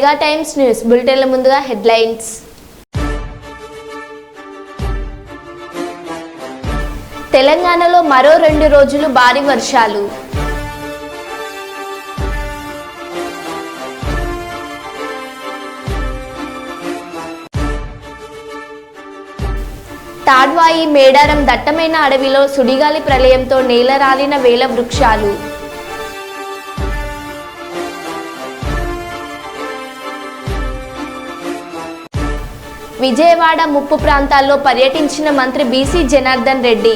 Mega times news బులెటిన్ల ముందుగా headlines. తెలంగాణలో మరో 2 రోజులు భారీ వర్షాలు. తాడ్వాయి మేడారం దట్టమైన అడవిలో సుడిగాలి ప్రళయంతో నేలరాలిన వేల వృక్షాలు. విజయవాడ ముప్పు ప్రాంతాల్లో పర్యటించిన మంత్రి బీసీ జనార్దన్ రెడ్డి.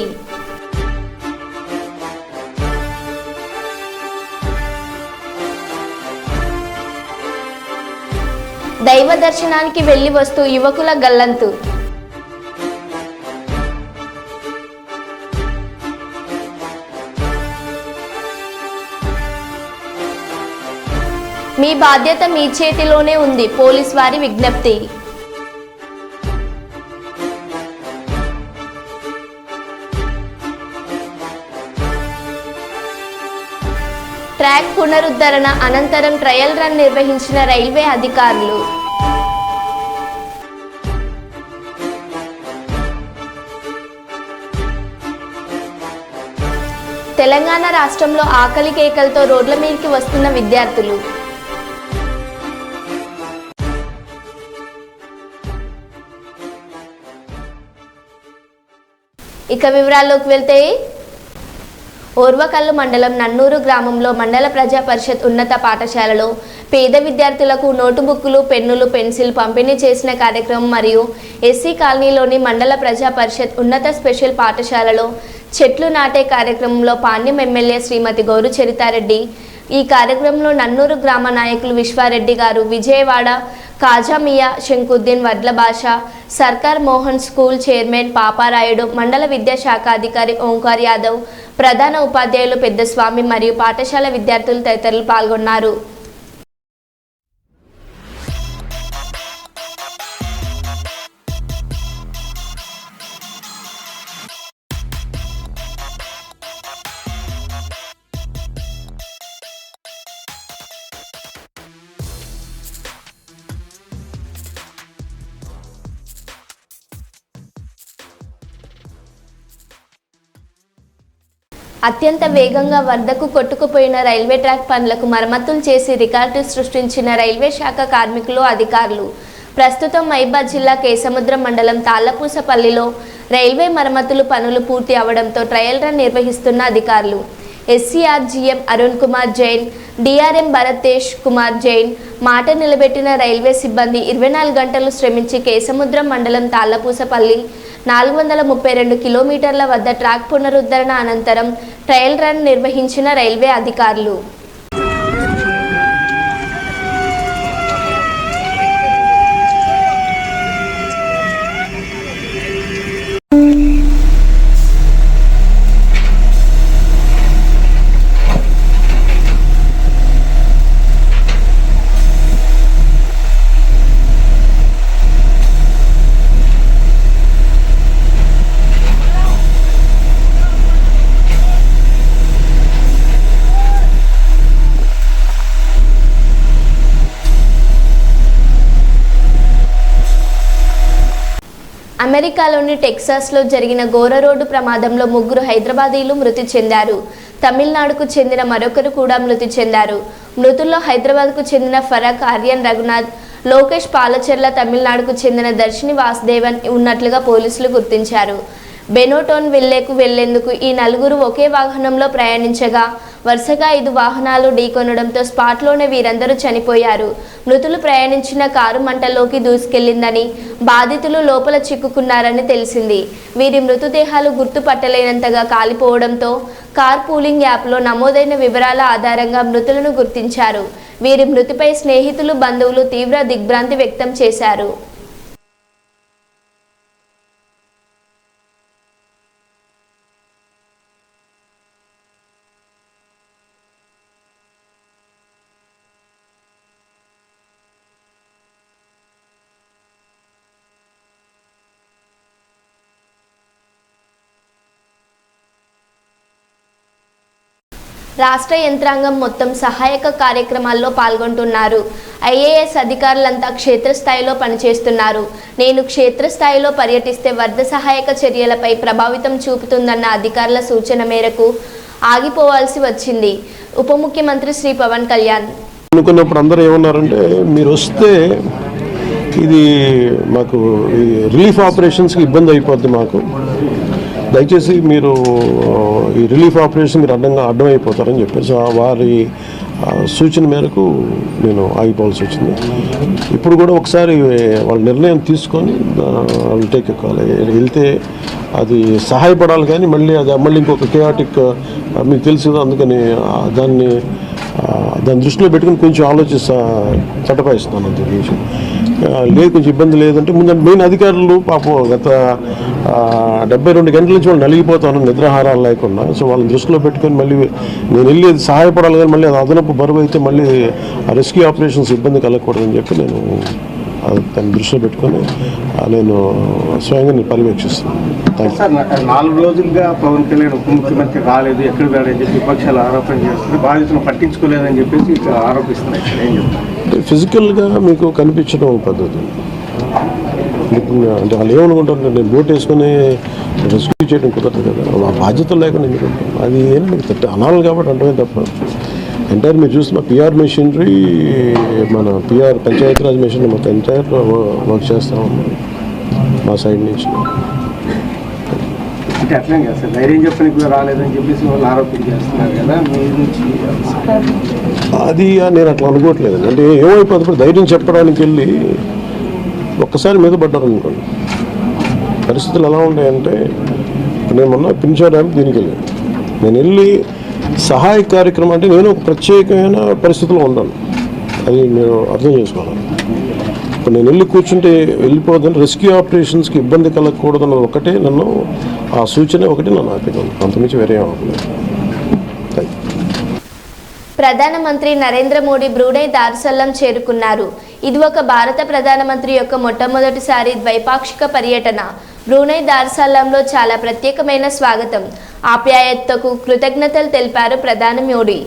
దైవ దర్శనానికి వెళ్లి వస్తూ యువకుల గల్లంతు. మీ బాధ్యత మీ చేతిలోనే ఉంది, పోలీస్ వారి విజ్ఞప్తి. ట్రాక్ పునరుద్ధరణ అనంతరం ట్రయల్ రన్ నిర్వహించిన రైల్వే అధికారులు. తెలంగాణ రాష్ట్రంలో ఆకలి కేకలతో రోడ్ల మీదకి వస్తున్న విద్యార్థులు. ఇక వివరాల్లోకి వెళ్తే, ఓర్వకల్లు మండలం నన్నూరు గ్రామంలో మండల ప్రజా పరిషత్ ఉన్నత పాఠశాలలో పేద విద్యార్థులకు నోటుబుక్కులు, పెన్నులు, పెన్సిల్ పంపిణీ చేసిన కార్యక్రమం మరియు ఎస్సీ కాలనీలోని మండల ప్రజా పరిషత్ ఉన్నత స్పెషల్ పాఠశాలలో చెట్లు నాటే కార్యక్రమంలో పాణ్యం ఎమ్మెల్యే శ్రీమతి గౌరు చరితారెడ్డి. ఈ కార్యక్రమంలో నన్నూరు గ్రామ నాయకులు విశ్వారెడ్డి గారు, విజయవాడ కాజామియా శంకుద్దీన్, వడ్ల భాష, సర్కార్ మోహన్ స్కూల్ చైర్మన్ పాపారాయుడు, మండల విద్యాశాఖ అధికారి ఓంకార్ యాదవ్, ప్రధాన ఉపాధ్యాయులు పెద్దస్వామి మరియు పాఠశాల విద్యార్థులు తదితరులు పాల్గొన్నారు. అత్యంత వేగంగా వరదకు కొట్టుకుపోయిన రైల్వే ట్రాక్ పనులకు మరమ్మతులు చేసి రికార్డు సృష్టించిన రైల్వే శాఖ కార్మికులు, అధికారులు. ప్రస్తుతం మహబూబాబాద్ జిల్లా కేసముద్రం మండలం తాళ్లపూసపల్లిలో రైల్వే మరమ్మతులు పనులు పూర్తి అవడంతో ట్రయల్ రన్ నిర్వహిస్తున్న అధికారులు. ఎస్సీఆర్జీఎం అరుణ్ కుమార్ జైన్, డిఆర్ఎం భరతేష్ కుమార్ జైన్ మాట నిలబెట్టిన రైల్వే సిబ్బంది 24 గంటలు శ్రమించి కేసముద్రం మండలం తాళ్లపూసపల్లి 432 కిలోమీటర్ల వద్ద ట్రాక్ పునరుద్ధరణ అనంతరం ట్రయల్ రన్ నిర్వహించిన రైల్వే అధికారులు. అమెరికాలోని టెక్సాస్లో జరిగిన ఘోర రోడ్డు ప్రమాదంలో 3 హైదరాబాదీలు మృతి చెందారు. తమిళనాడుకు చెందిన మరొకరు కూడా మృతి చెందారు. మృతుల్లో హైదరాబాద్కు చెందిన ఫరక్ ఆర్యన్ రఘునాథ్, లోకేష్ పాలచెర్ల, తమిళనాడుకు చెందిన దర్శిని వాసుదేవన్ ఉన్నట్లుగా పోలీసులు గుర్తించారు. బెనోటోన్ విల్లేకు వెళ్లేందుకు ఈ నలుగురు ఒకే వాహనంలో ప్రయాణించగా వరుసగా 5 వాహనాలు ఢీకొనడంతో స్పాట్లోనే వీరందరూ చనిపోయారు. మృతులు ప్రయాణించిన కారు మంటల్లోకి దూసుకెళ్లిందని, బాధితులు లోపల చిక్కుకున్నారని తెలిసింది. వీరి మృతదేహాలు గుర్తుపట్టలేనంతగా కాలిపోవడంతో కార్ పూలింగ్ యాప్లో నమోదైన వివరాల ఆధారంగా మృతులను గుర్తించారు. వీరి మృతిపై స్నేహితులు, బంధువులు తీవ్ర దిగ్భ్రాంతి వ్యక్తం చేశారు. రాష్ట్ర యంత్రాంగం మొత్తం సహాయక కార్యక్రమాల్లో పాల్గొంటున్నారు. ఐఏఎస్ అధికారులంతా క్షేత్రస్థాయిలో పనిచేస్తున్నారు. నేను క్షేత్రస్థాయిలో పర్యటిస్తే వరద సహాయక చర్యలపై ప్రభావితం చూపుతుందన్న అధికారుల సూచన మేరకు ఆగిపోవాల్సి వచ్చింది. ఉప ముఖ్యమంత్రి శ్రీ పవన్ కళ్యాణ్ అనుకున్నప్పుడు అందరూ ఏమన్నారంటే, మీరు వస్తే ఇది మాకు ఈ రిలీఫ్ ఆపరేషన్స్కి ఇబ్బంది అయిపోద్ది, మాకు దయచేసి మీరు ఈ రిలీఫ్ ఆపరేషన్ మీరు అడ్డం అయిపోతారని చెప్పేసి వారి సూచన మేరకు నేను ఆగిపోవాల్సి వచ్చింది. ఇప్పుడు కూడా ఒకసారి వాళ్ళ నిర్ణయం తీసుకొని వాళ్ళు టేక్ ఎక్కాలి. వెళ్తే అది సహాయపడాలి, కానీ మళ్ళీ ఇంకొక కేయాటిక్ మీకు తెలుసు కదా, అందుకని దాన్ని దృష్టిలో పెట్టుకుని కొంచెం చట్టపాయిస్తున్నాను అంతే విషయం. లేదు కొంచెం ఇబ్బంది లేదంటే ముందు మెయిన్ అధికారులు పాపం గత 72 గంటల నుంచి వాళ్ళు నలిగిపోతాను నిద్రాహారాలు లేకుండా. సో వాళ్ళని దృష్టిలో పెట్టుకొని మళ్ళీ నేను వెళ్ళి అది సహాయపడాలి, కానీ మళ్ళీ అది అదనపు బరువు అయితే మళ్ళీ ఆ రెస్క్యూ ఆపరేషన్స్ ఇబ్బంది కలగకూడదని చెప్పి నేను దాన్ని దృష్టిలో పెట్టుకొని నేను స్వయంగా పర్యవేక్షిస్తున్నాను. 4 రోజులుగా పవన్ కళ్యాణ్ ఉప ముఖ్యమంత్రి రాలేదు, ఎక్కడ రాలేదని చెప్పి విపక్షాలు ఆరోపణ చేస్తుంది, బాధితులను పట్టించుకోలేదని చెప్పేసి ఆరోపిస్తున్నాయి. ఏం చెప్తారు? ఫిజికల్గా మీకు కనిపించడం పద్ధతి అంటే వాళ్ళు ఏమనుకుంటారు, నేను బోట్ వేసుకొని రెస్క్యూ చేయడం కుదరదు కదా, ఆ బాధ్యతలు లేకుండా ఎందుకు అది ఏం మీకు అనాలి కాబట్టి అంటే తప్ప ఎంటైర్ మీరు చూస్తున్న పిఆర్ మెషినరీ, మన పిఆర్ పంచాయతీరాజ్ మెషినరీ మొత్తం ఎంటైర్ వర్క్ చేస్తూ ఉన్నాం మా సైడ్ నుంచి. అంటే అట్లా కదా సార్, ధైర్యం చెప్పడానికి రాలేదని చెప్పేసి వాళ్ళు ఆరోపణ చేస్తున్నారు కదా మీ నుంచి. అది నేను అట్లా అనుకోవట్లేదు. అంటే ఏమైపోతుంది, ధైర్యం చెప్పడానికి వెళ్ళి ఒక్కసారి మీద పడ్డారు అనుకోండి, పరిస్థితులు ఎలా ఉన్నాయంటే, నేను మొన్న పింఛా డ్యామ్ దీనికి వెళ్ళాను. నేను వెళ్ళి సహాయ కార్యక్రమం అంటే నేను ఒక ప్రత్యేకమైన పరిస్థితిలో ఉన్నాను, అది మీరు అర్థం చేసుకోవాలి. ఇప్పుడు నేను వెళ్ళి కూర్చుంటే వెళ్ళిపోదని రెస్క్యూ ఆపరేషన్స్కి ఇబ్బంది కలగకూడదని ఒకటే నన్ను ఆ సూచన ఒకటి నన్ను ఆపినాను, అంతమించి వేరే అవ్వలేదు. ప్రధానమంత్రి నరేంద్ర మోడీ బ్రూనై దార్సల్లం చేరుకున్నారు. ఇది ఒక భారత ప్రధానమంత్రి యొక్క మొట్టమొదటిసారి ద్వైపాక్షిక పర్యటన. బ్రూనై దార్సల్లంలో చాలా ప్రత్యేకమైన స్వాగతం, ఆప్యాయతకు కృతజ్ఞతలు తెలిపారు ప్రధాని మోడీ.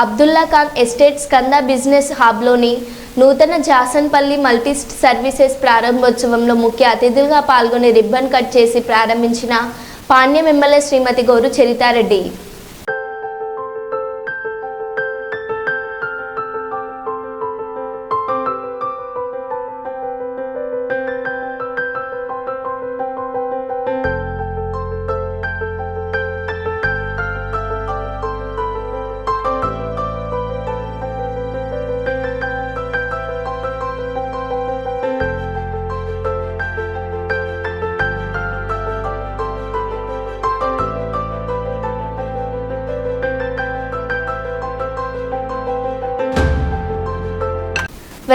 అబ్దుల్లా ఖాన్ ఎస్టేట్ స్కంద బిజినెస్ హబ్లోని నూతన జాసన్పల్లి మల్టీ సర్వీసెస్ ప్రారంభోత్సవంలో ముఖ్య అతిథులుగా పాల్గొని రిబ్బన్ కట్ చేసి ప్రారంభించిన పాణ్యం ఎమ్మెల్యే శ్రీమతి గోరు చరితారెడ్డి.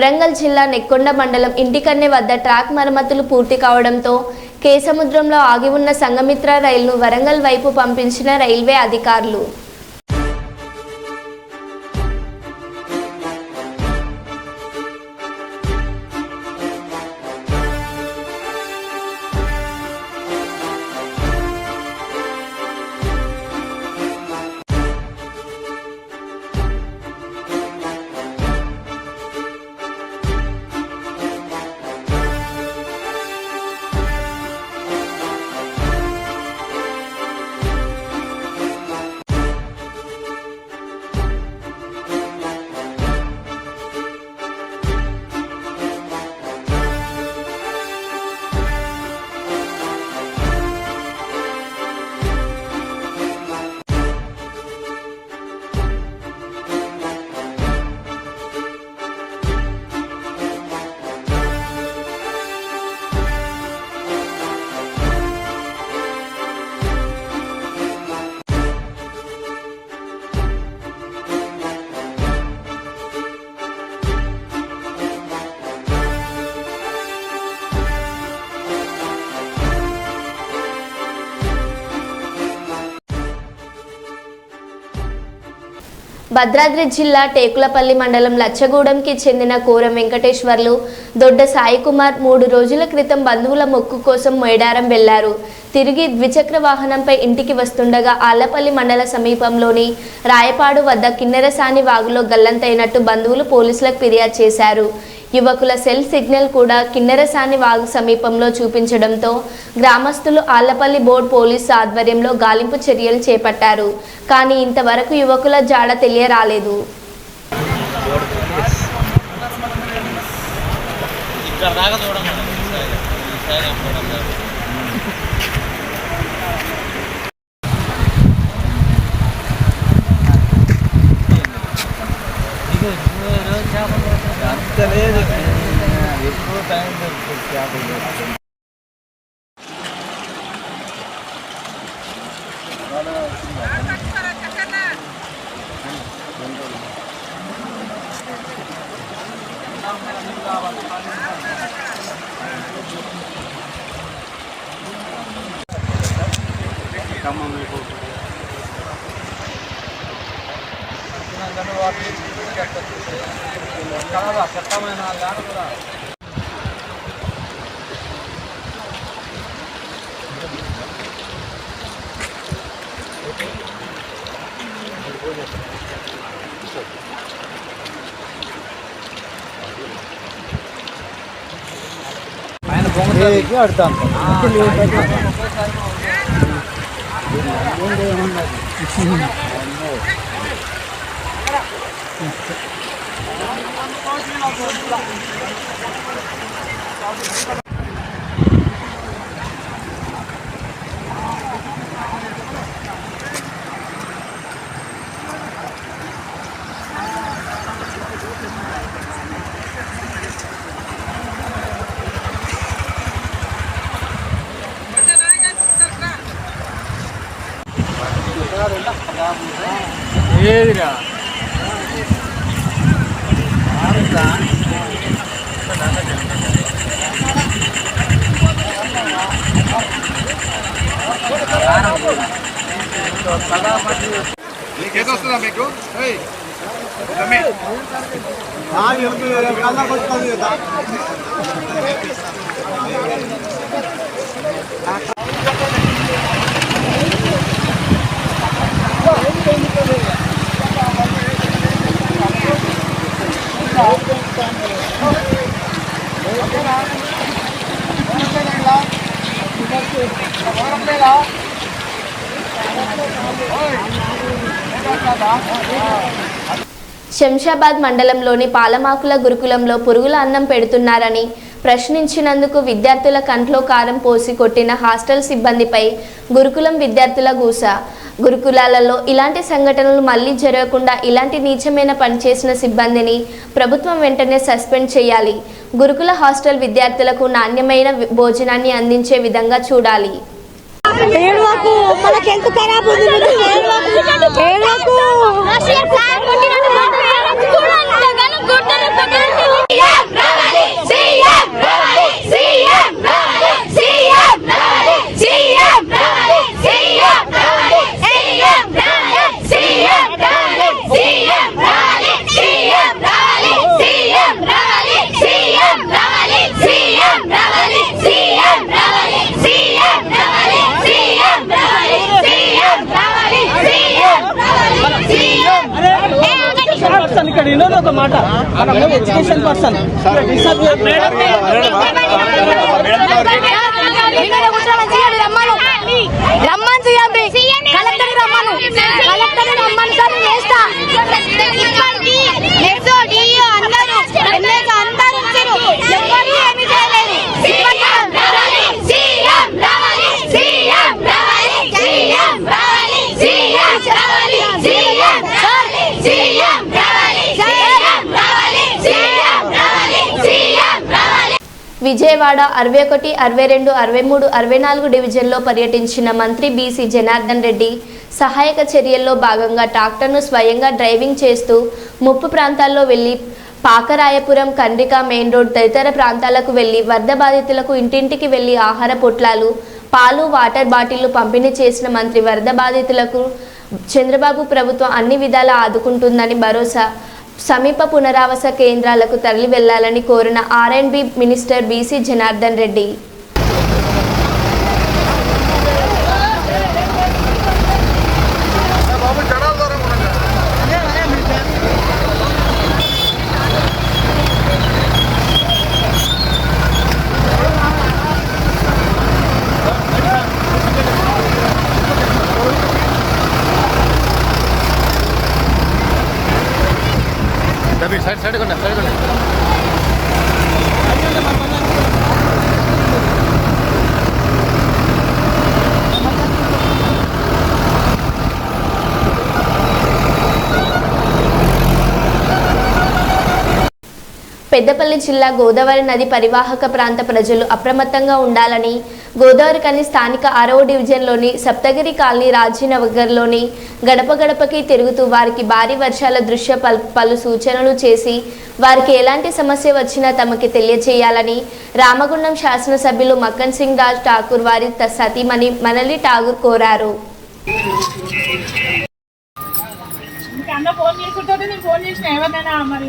వరంగల్ జిల్లా నెక్కొండ మండలం ఇంటికన్నె వద్ద ట్రాక్ మరమ్మతులు పూర్తి కావడంతో కేసముద్రంలో ఆగి ఉన్న సంఘమిత్ర రైలును వరంగల్ వైపు పంపించిన రైల్వే అధికారులు. భద్రాద్రి జిల్లా టేకులపల్లి మండలం లచ్చగూడెంకి చెందిన కోరం వెంకటేశ్వర్లు, దొడ్డ సాయికుమార్ 3 రోజుల క్రితం బంధువుల మొక్కు కోసం మేడారం వెళ్లారు. తిరిగి ద్విచక్ర వాహనంపై ఇంటికి వస్తుండగా ఆళ్లపల్లి మండల సమీపంలోని రాయపాడు వద్ద కిన్నెరసాని వాగులో గల్లంతైనట్టు బంధువులు పోలీసులకు ఫిర్యాదు చేశారు. యువకుల సెల్ సిగ్నల్ కూడా కిన్నెరసాని వాగు సమీపంలో చూపించడంతో గ్రామస్తులు ఆళ్లపల్లి బోర్డు పోలీసు ఆధ్వర్యంలో గాలింపు చర్యలు చేపట్టారు. కానీ ఇంతవరకు యువకుల జాడ తెలియరాలేదు. ఎక్కువ టైం దొరుకుతుంది. చట్టమైన దాని కూడా ఆయన పొంగకి అడుతాను ఏదిరా నీకేదొస్తుందా మీకు శంషాబాద్ మండలంలోని పాలమాకుల గురుకులంలో పురుగుల అన్నం పెడుతున్నారని ప్రశ్నించినందుకు విద్యార్థుల కంట్లో కారం పోసి కొట్టిన హాస్టల్ సిబ్బందిపై గురుకులం విద్యార్థుల గూస. గురుకులాలలో ఇలాంటి సంఘటనలు మళ్లీ జరగకుండా ఇలాంటి నీచమైన పనిచేసిన సిబ్బందిని ప్రభుత్వం వెంటనే సస్పెండ్ చేయాలి. గురుకుల హాస్టల్ విద్యార్థులకు నాణ్యమైన భోజనాన్ని అందించే విధంగా చూడాలి. ఏడవకు మనకి ఎంత ఖరాబ్ ఉంది ఏడవకు ఇక్కడ వినోద్ ఒక మాట ఎడ్యుకేషన్ పర్సన్ రమ్మని కలెక్టర్ రమ్మను కలెక్టర్ రమ్మని సార్ వేస్తా విజయవాడ 61, 62, 63, 64 డివిజన్లో పర్యటించిన మంత్రి బీసీ జనార్దన్ రెడ్డి సహాయక చర్యల్లో భాగంగా ట్రాక్టర్ను స్వయంగా డ్రైవింగ్ చేస్తూ ముప్పు ప్రాంతాల్లో వెళ్లి పాకరాయపురం, కండ్రిక మెయిన్ రోడ్ తదితర ప్రాంతాలకు వెళ్లి వరద బాధితులకు ఇంటింటికి వెళ్లి ఆహార పొట్లాలు, పాలు, వాటర్ బాటిళ్లు పంపిణీ చేసిన మంత్రి వరద బాధితులకు చంద్రబాబు ప్రభుత్వం అన్ని విధాలా ఆదుకుంటుందని భరోసా, సమీప పునరావాస కేంద్రాలకు తరలి వెళ్లాలని కోరిన R&B minister BC Janardhan Reddy. Side కొన్నా పెద్దపల్లి జిల్లా గోదావరి నది పరివాహక ప్రాంత ప్రజలు అప్రమత్తంగా ఉండాలని గోదావరి కని స్థానిక 6వ డివిజన్లోని సప్తగిరి కాలనీ రాజీనగర్లోని గడప గడపకి తిరుగుతూ వారికి భారీ వర్షాల దృష్ట్యా పలు సూచనలు చేసి వారికి ఎలాంటి సమస్య వచ్చినా తమకి తెలియచేయాలని రామగుండం శాసనసభ్యులు మక్కన్ సింగ్ రాజ్ ఠాకూర్ వారి సతీమణి మనలి ఠాకూర్ కోరారు. అన్న ఫోన్ చేసుకుంటే నేను ఫోన్ చేసిన ఎవరినైనా మరి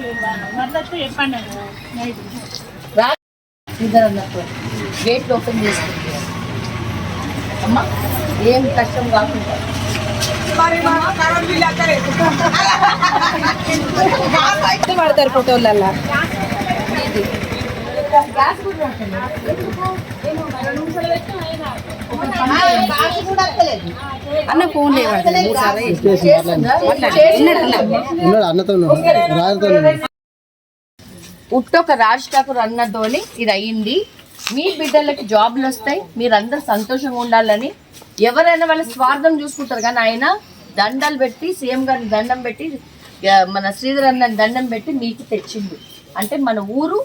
మరదట్టు చెప్పండి అన్నప్పుడు గేట్ ఓపెన్ చేసుకుంటే అమ్మా ఏం కష్టం కాకుండా పడతారు ఫోటోలల్లా అన్న ఫోన్ ఉట్టొక రాజ్ ఠాకూర్ అన్నతోని ఇది అయ్యింది. మీ బిడ్డలకి జాబ్లు వస్తాయి, మీరందరూ సంతోషంగా ఉండాలని ఎవరైనా వాళ్ళ స్వార్థం చూసుకుంటారు. కానీ ఆయన దండాలు పెట్టి సీఎం గారిని దండం పెట్టి మన శ్రీధర్ అన్నని దండం పెట్టి మీకు తెచ్చిండు అంటే మన ఊరు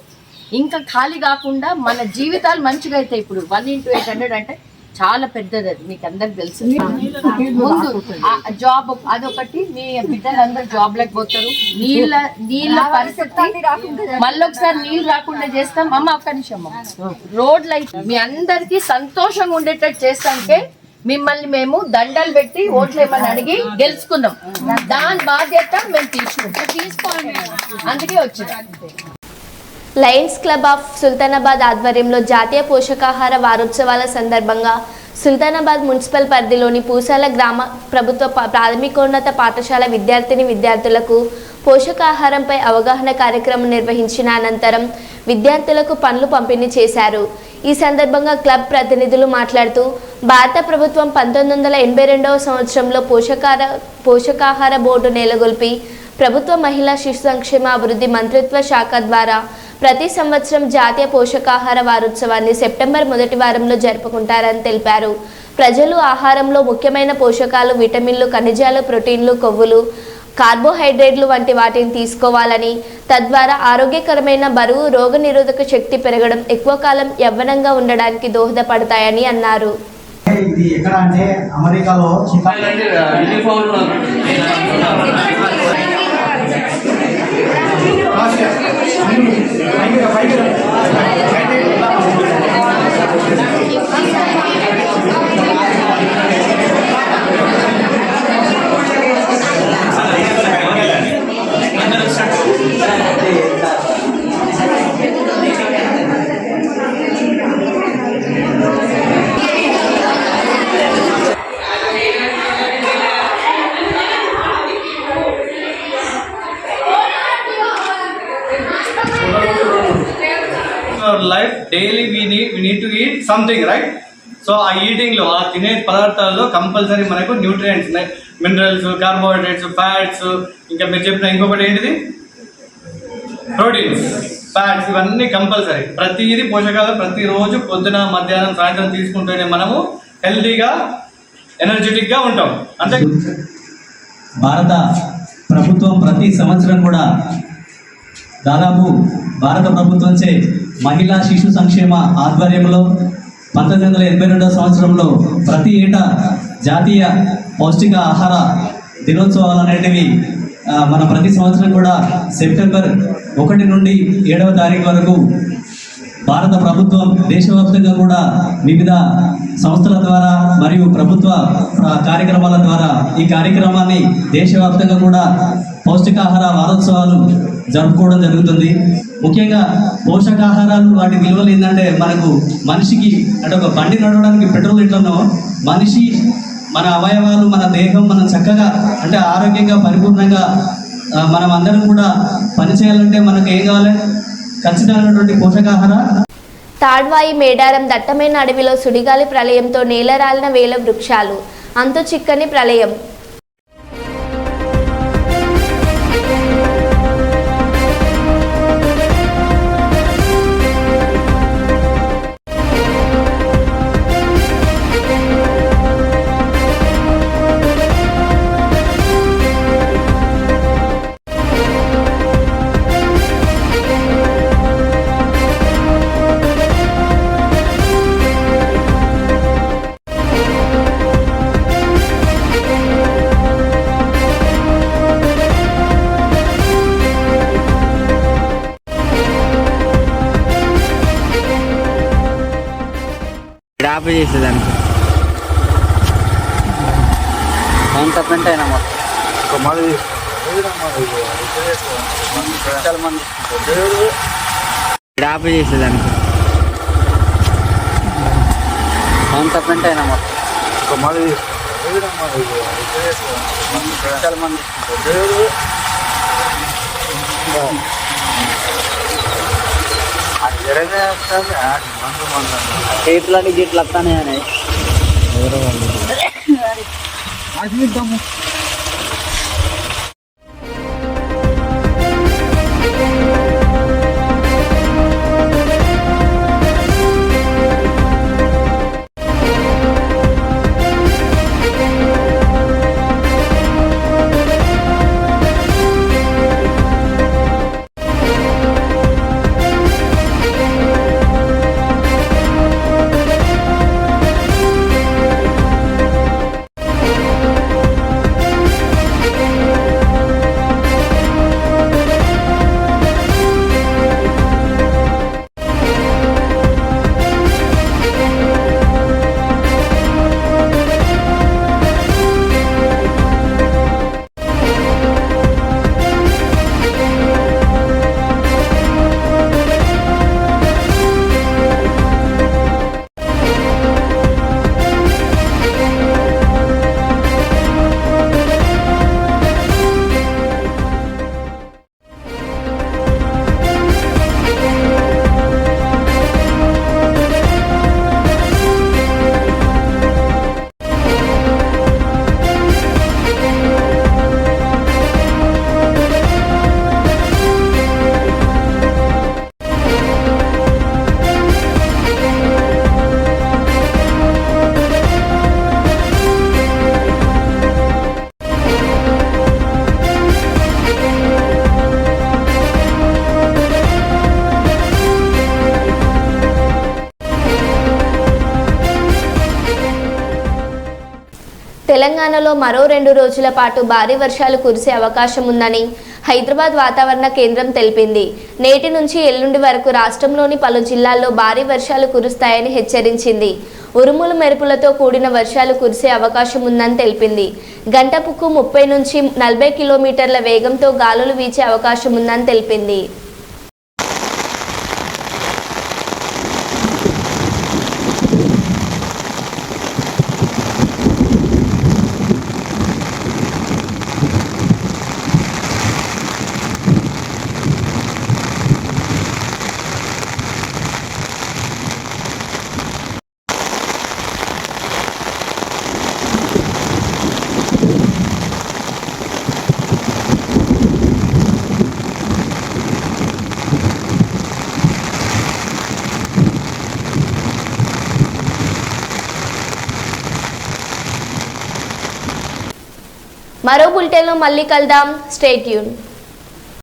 ఇంకా ఖాళీ కాకుండా మన జీవితాలు మంచిగా అవుతాయి. ఇప్పుడు 1 into 800 అంటే చాలా పెద్దది, అది మీకు అందరికి తెలుసు. ముందు జాబ్ అదొకటి, మీ బిడ్డలందరూ జాబ్ లేకపోతారు. నీళ్ళ పరిస్థితి మళ్ళొకసారి నీళ్ళు రాకుండా చేస్తాం. అమ్మ ఒక్క నిమిషం, రోడ్లు అయితే మీ అందరికి సంతోషంగా ఉండేటట్టు చేస్తాంటే మిమ్మల్ని మేము దండాలు పెట్టి ఓట్లు ఏమని అడిగి గెలుచుకున్నాం. దాని బాధ్యత మేము తీసుకోండి, అందుకే వచ్చింది. లయన్స్ క్లబ్ ఆఫ్ సుల్తానాబాద్ ఆధ్వర్యంలో జాతీయ పోషకాహార వారోత్సవాల సందర్భంగా సుల్తానాబాద్ మున్సిపల్ పరిధిలోని పూసాల గ్రామ ప్రభుత్వ ప్రాథమికోన్నత పాఠశాల విద్యార్థులకు పోషకాహారంపై అవగాహన కార్యక్రమం నిర్వహించిన అనంతరం విద్యార్థులకు పండ్లు పంపిణీ చేశారు. ఈ సందర్భంగా క్లబ్ ప్రతినిధులు మాట్లాడుతూ భారత ప్రభుత్వం 1982వ సంవత్సరంలో పోషకాహార బోర్డు నెలకొల్పి ప్రభుత్వ మహిళా శిశు సంక్షేమ అభివృద్ధి మంత్రిత్వ శాఖ ద్వారా ప్రతి సంవత్సరం జాతీయ పోషకాహార వారోత్సవాన్ని సెప్టెంబర్ మొదటి వారంలో జరుపుకుంటారని తెలిపారు. ప్రజలు ఆహారంలో ముఖ్యమైన పోషకాలు, విటమిన్లు, ఖనిజాలు, ప్రోటీన్లు, కొవ్వులు, కార్బోహైడ్రేట్లు వంటి వాటిని తీసుకోవాలని, తద్వారా ఆరోగ్యకరమైన బరువు, రోగనిరోధక శక్తి పెరగడం, ఎక్కువ కాలం యవ్వనంగా ఉండడానికి దోహదపడతాయని అన్నారు. ఇది ఎక్కడ అంటే అమెరికాలో life daily we need to eat something, right? So ఆ ఈటింగ్లో ఆ తినే పదార్థాల్లో కంపల్సరీ మనకు న్యూట్రియంట్స్, మినరల్స్, కార్బోహైడ్రేట్స్, ఫ్యాట్స్, ఇంకా మీరు చెప్పిన ఇంకొకటి ఏంటిది ప్రోటీన్స్, ఫ్యాట్స్, ఇవన్నీ కంపల్సరీ. ప్రతిదీ పోషకాలు ప్రతిరోజు పొద్దున మధ్యాహ్నం సాయంత్రం తీసుకుంటేనే మనము హెల్తీగా ఎనర్జెటిక్గా ఉంటాం. అంతే. భారత ప్రభుత్వం ప్రతి సంవత్సరం కూడా దాదాపు భారత ప్రభుత్వంచే మహిళా శిశు సంక్షేమ ఆధ్వర్యంలో 1982 సంవత్సరంలో ప్రతి ఏటా జాతీయ పౌష్టిక ఆహార దినోత్సవాలు అనేటివి మన ప్రతి సంవత్సరం కూడా సెప్టెంబర్ 1 నుండి 7వ తారీఖు వరకు భారత ప్రభుత్వం దేశవ్యాప్తంగా కూడా వివిధ సంస్థల ద్వారా మరియు ప్రభుత్వ కార్యక్రమాల ద్వారా ఈ కార్యక్రమాన్ని దేశవ్యాప్తంగా కూడా పౌష్టికాహార వారోత్సవాలు జరుపుకోవడం జరుగుతుంది. ముఖ్యంగా పోషకాహారాలు వాటి విలువలు ఏంటంటే మనకు మనిషికి అంటే ఒక బండి నడవడానికి పెట్రోల్ ఎట్లనో మనిషి మన అవయవాలు మన దేహం మనం చక్కగా అంటే ఆరోగ్యంగా పరిపూర్ణంగా మనం అందరం కూడా పనిచేయాలంటే మనకు ఏం కావాలి? ఖచ్చితమైనటువంటి పోషకాహార. తాడ్వాయి మేడారం దట్టమైన అడవిలో సుడిగాలి ప్రళయంతో నేలరాలిన వేల వృక్షాలు, అంతు చిక్కని ప్రళయం. డ్రాప్ చేసేదానికి అంత పెంట్ అయినా మొత్తం డ్రాప్ చేసేదానికి అంత పెంట్ అయినా మొత్తం చేతులని గిట్లు వస్తానే అని తెలంగాణలో మరో 2 రోజుల పాటు భారీ వర్షాలు కురిసే అవకాశం ఉందని హైదరాబాద్ వాతావరణ కేంద్రం తెలిపింది. నేటి నుంచి ఎల్లుండి వరకు రాష్ట్రంలోని పలు జిల్లాల్లో భారీ వర్షాలు కురుస్తాయని హెచ్చరించింది. ఉరుములు మెరుపులతో కూడిన వర్షాలు కురిసే అవకాశం ఉందని తెలిపింది. గంటకు 30 నుంచి 40 కిలోమీటర్ల వేగంతో గాలులు వీచే అవకాశం ఉందని తెలిపింది. మరో బులెటిన్లో మళ్ళీ కలుద్దాం. Stay tune.